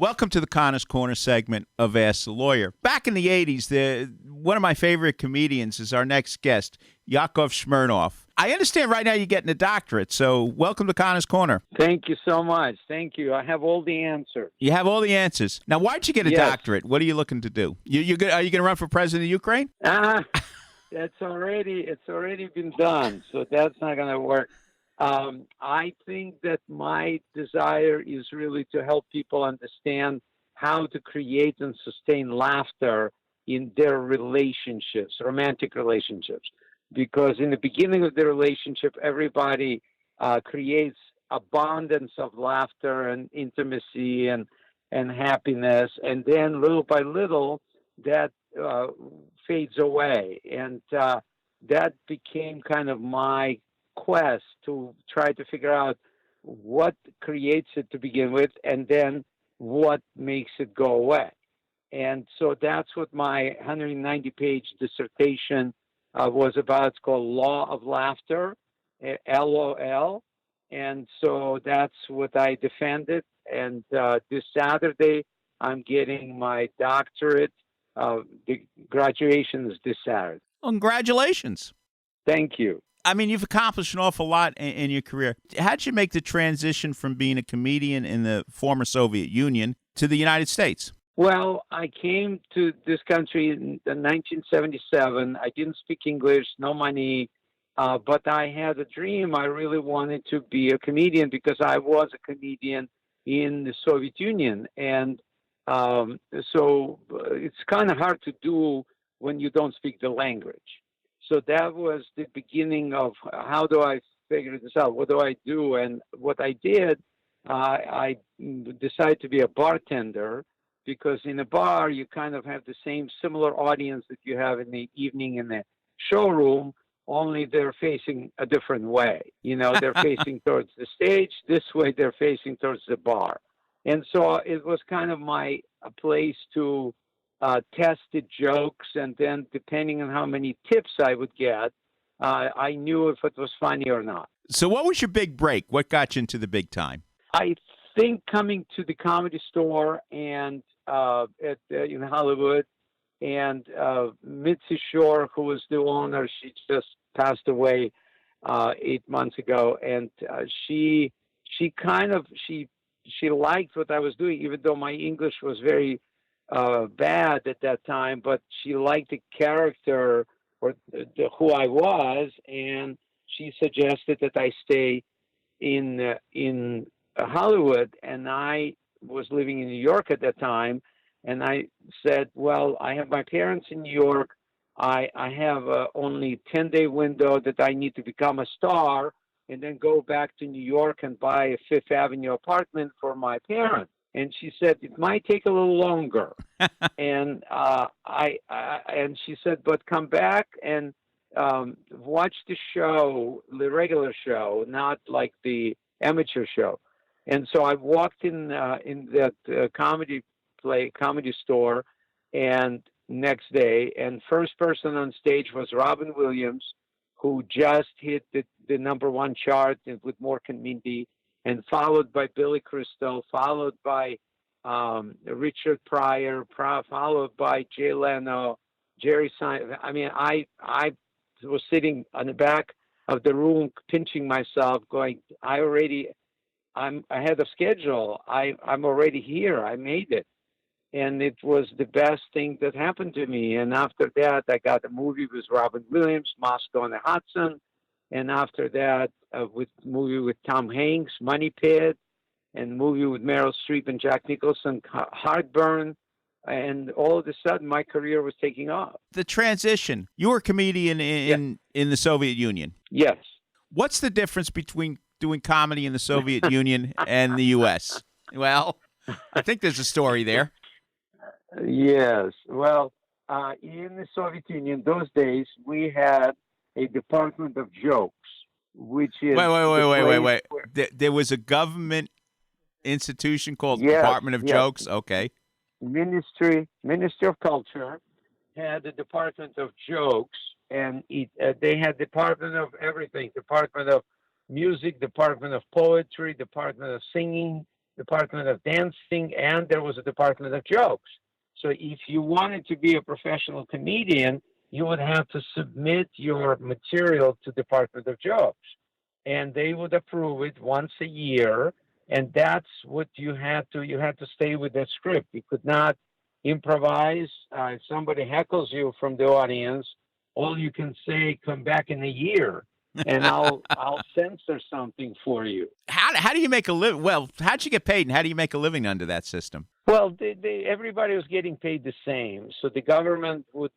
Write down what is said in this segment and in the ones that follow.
Welcome to the Connor's Corner segment of Ask the Lawyer. Back in the 80s, one of my favorite comedians is our next guest, Yakov Smirnoff. I understand right now you're getting a doctorate, so welcome to Connor's Corner. Thank you so much. Thank you. I have all the answers. You have all the answers. Now, why'd you get a doctorate? What are you looking to do? Are you going to run for president of Ukraine? It's already been done, so that's not going to work. I think that my desire is really to help people understand how to create and sustain laughter in their relationships, romantic relationships. Because in the beginning of the relationship, everybody creates abundance of laughter and intimacy and happiness. And then little by little, that fades away. And that became kind of my quest to try to figure out what creates it to begin with and then what makes it go away. And so that's what my 190-page dissertation was about. It's called Law of Laughter, LOL. And so that's what I defended. And this Saturday, I'm getting my doctorate. The graduation is this Saturday. Congratulations. Thank you. I mean, you've accomplished an awful lot in your career. How'd you make the transition from being a comedian in the former Soviet Union to the United States? Well, I came to this country in 1977. I didn't speak English, no money, but I had a dream. I really wanted to be a comedian because I was a comedian in the Soviet Union. And so it's kind of hard to do when you don't speak the language. So that was the beginning of how do I figure this out? What do I do? And what I did, I decided to be a bartender because in a bar, you kind of have the same similar audience that you have in the evening in the showroom, only they're facing a different way. You know, they're facing towards the stage. This way, they're facing towards the bar. And so it was kind of my place to test the jokes, and then depending on how many tips I would get, I knew if it was funny or not. So what was your big break? What got you into the big time? I think coming to the Comedy Store and in Hollywood, and Mitzi Shore, who was the owner, she just passed away 8 months ago, and she liked what I was doing, even though my English was very bad at that time, but she liked the character or who I was, and she suggested that I stay in Hollywood, and I was living in New York at that time, and I said, well, I have my parents in New York. I have only 10-day window that I need to become a star and then go back to New York and buy a Fifth Avenue apartment for my parents. And she said, it might take a little longer. And and she said, but come back and watch the show, the regular show, not like the amateur show. And so I walked in that comedy store, and next day, and first person on stage was Robin Williams, who just hit the #1 chart with Mork and Mindy, and followed by Billy Crystal, followed by Richard Pryor, followed by Jay Leno, Jerry Seinfeld. I mean, I was sitting on the back of the room, pinching myself, going, I'm ahead of schedule. I'm already here. I made it. And it was the best thing that happened to me. And after that, I got a movie with Robin Williams, Moscow on the Hudson. And after that, movie with Tom Hanks, Money Pit, and movie with Meryl Streep and Jack Nicholson, Heartburn. And all of a sudden, my career was taking off. The transition. You were a comedian in the Soviet Union. Yes. What's the difference between doing comedy in the Soviet Union and the U.S.? Well, I think there's a story there. Yes. Well, in the Soviet Union, those days, we had a Department of Jokes, which is... Wait. There was a government institution called Department of Jokes? Okay. Ministry of Culture had the Department of Jokes, and they had Department of everything, Department of Music, Department of Poetry, Department of Singing, department of dancing, and there was a department of jokes. So if you wanted to be a professional comedian, you would have to submit your material to Department of Jokes, and they would approve it once a year. And that's what you had to. You had to stay with that script. You could not improvise. If somebody heckles you from the audience, all you can say, "Come back in a year, and I'll censor something for you." How do you make a living? Well, how'd you get paid, and how do you make a living under that system? Well, everybody was getting paid the same. So the government would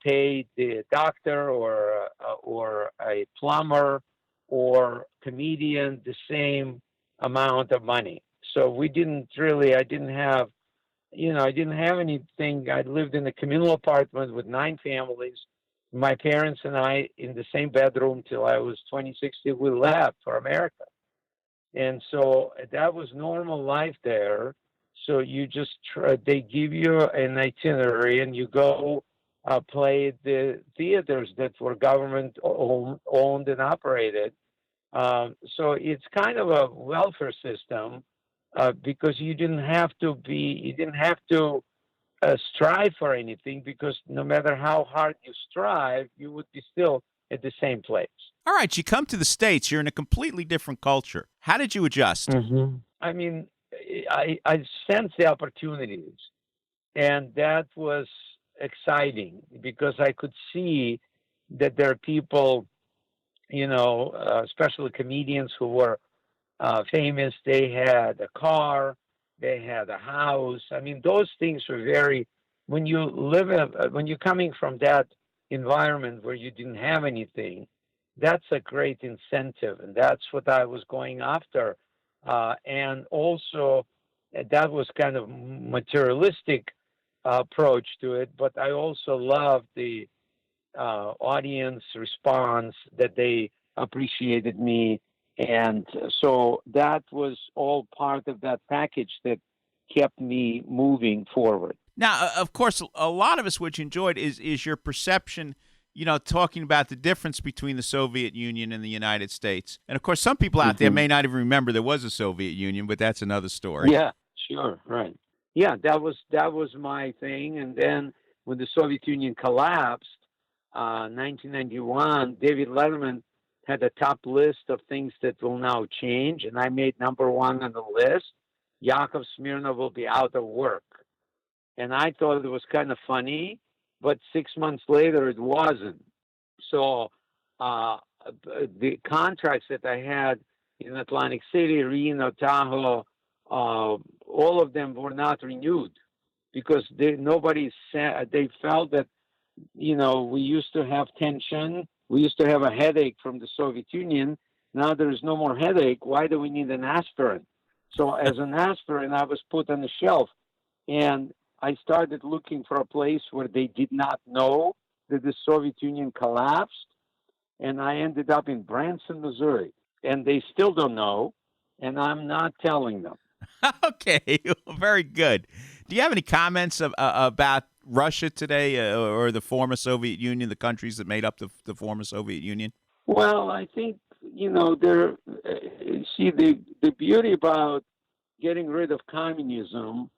pay the doctor or a plumber or comedian the same amount of money. So we didn't really. I didn't have anything. I lived in a communal apartment with 9 families. My parents and I in the same bedroom till I was 26 till we left for America. And so that was normal life there. So you just they give you an itinerary and you go play the theaters that were government owned and operated. So it's kind of a welfare system because you didn't have to strive for anything, because no matter how hard you strive, you would be still at the same place. All right, you come to the States. You're in a completely different culture. How did you adjust? Mm-hmm. I mean, I sensed the opportunities, and that was exciting because I could see that there are people, especially comedians who were famous. They had a car, they had a house. I mean, those things were when you're coming from that environment where you didn't have anything, that's a great incentive. And that's what I was going after. And also that was kind of materialistic approach to it, but I also loved the audience response, that they appreciated me. And so that was all part of that package that kept me moving forward. Now, of course, a lot of us, what you enjoyed is your perception, talking about the difference between the Soviet Union and the United States. And, of course, some people out there may not even remember there was a Soviet Union, but that's another story. Yeah, sure, right. Yeah, that was my thing. And then when the Soviet Union collapsed, 1991, David Letterman had a top list of things that will now change, and I made number 1 on the list. Yakov Smirnoff will be out of work. And I thought it was kind of funny, but 6 months later it wasn't. So the contracts that I had in Atlantic City, Reno, Tahoe, all of them were not renewed because they felt that, we used to have tension. We used to have a headache from the Soviet Union. Now there is no more headache. Why do we need an aspirin? So as an aspirin, I was put on the shelf. And I started looking for a place where they did not know that the Soviet Union collapsed. And I ended up in Branson, Missouri. And they still don't know. And I'm not telling them. Okay, very good. Do you have any comments about Russia today or the former Soviet Union, the countries that made up the former Soviet Union? Well, I think, the beauty about getting rid of communism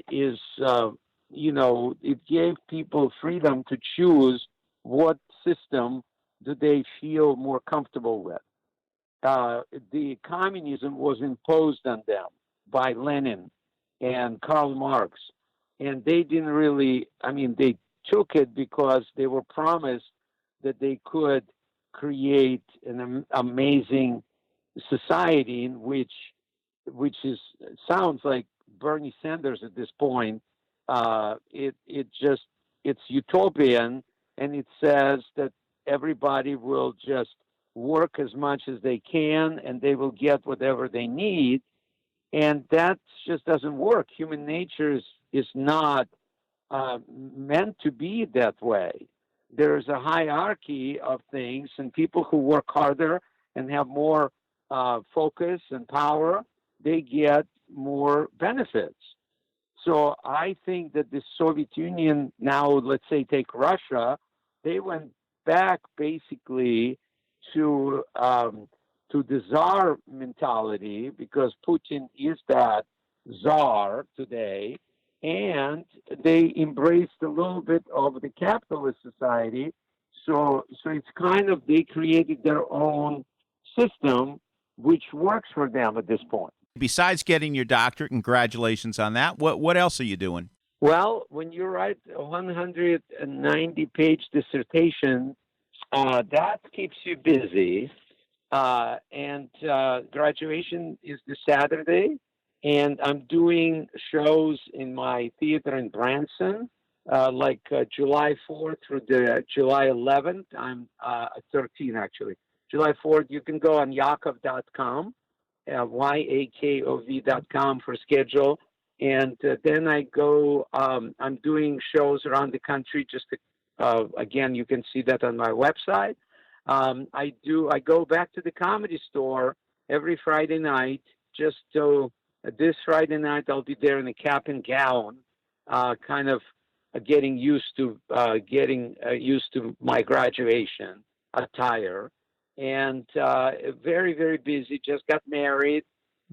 is, it gave people freedom to choose what system do they feel more comfortable with. The communism was imposed on them by Lenin and Karl Marx. And they didn't really, they took it because they were promised that they could create an amazing society in which sounds like Bernie Sanders at this point. It's utopian, and it says that everybody will just work as much as they can and they will get whatever they need. And that just doesn't work. Human nature is not meant to be that way. There's a hierarchy of things, and people who work harder and have more focus and power, they get more benefits. So I think that the Soviet Union, now let's say take Russia, they went back basically to to the czar mentality, because Putin is that czar today, and they embraced a little bit of the capitalist society. So it's kind of, they created their own system, which works for them at this point. Besides getting your doctorate, congratulations on that. What else are you doing? Well, when you write a 190-page dissertation, that keeps you busy. And graduation is this Saturday, and I'm doing shows in my theater in Branson, July 4th through the July 11th. I'm 13 actually. July 4th, you can go on yakov.com, yakov.com for schedule. And then I go, I'm doing shows around the country. Again, you can see that on my website. I go back to the Comedy Store every Friday night. Just so this Friday night, I'll be there in a cap and gown, kind of getting used to my graduation attire. And very, very busy. Just got married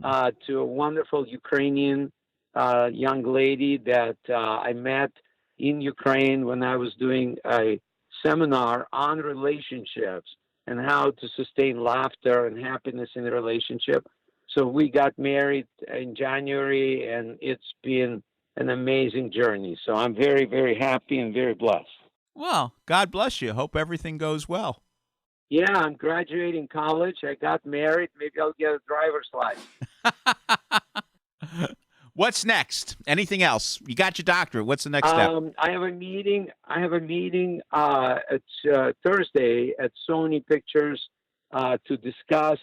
to a wonderful Ukrainian young lady that I met in Ukraine when I was doing a seminar on relationships and how to sustain laughter and happiness in a relationship. So we got married in January, and it's been an amazing journey. So I'm very, very happy and very blessed. Well, God bless you. Hope everything goes well. Yeah, I'm graduating college. I got married. Maybe I'll get a driver's license. What's next? Anything else? You got your doctorate. What's the next step? I have a meeting at Thursday at Sony Pictures to discuss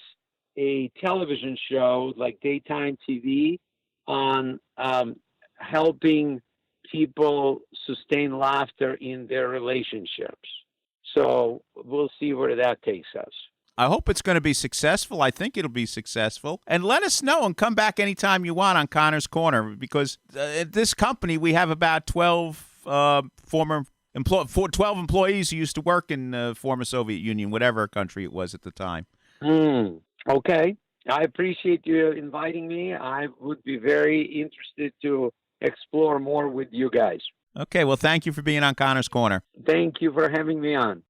a television show, like daytime TV, on helping people sustain laughter in their relationships. So we'll see where that takes us. I hope it's going to be successful. I think it'll be successful. And let us know and come back anytime you want on Connor's Corner, because at this company we have about 12 12 employees who used to work in the former Soviet Union, whatever country it was at the time. Okay. I appreciate you inviting me. I would be very interested to explore more with you guys. Okay, well, thank you for being on Connor's Corner. Thank you for having me on.